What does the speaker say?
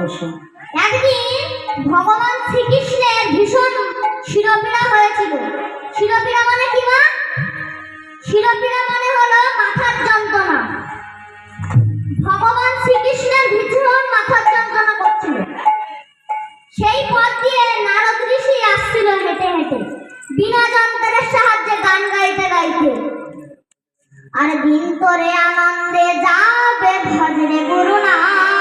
বসো। একদিন ভগবান শ্রীকৃষ্ণের ভীষণ শিরোপীড়া হয়েছিল। শিরোপীড়া মানে কি মা? শিরোপীড়া মানে হলো মাথার যন্ত্রণা। ভগবান শ্রীকৃষ্ণের ভীষণ মাথার যন্ত্রণা করছিল। সেই পথ দিয়ে নারদ ঋষি আসছিল হেঁটে হেঁটে, বিনা যন্ত্রের সাহায্যে গান গাইতে গাইতে। আর দিন তোরে আনন্দে যাবে ভজরে গুরু নাম।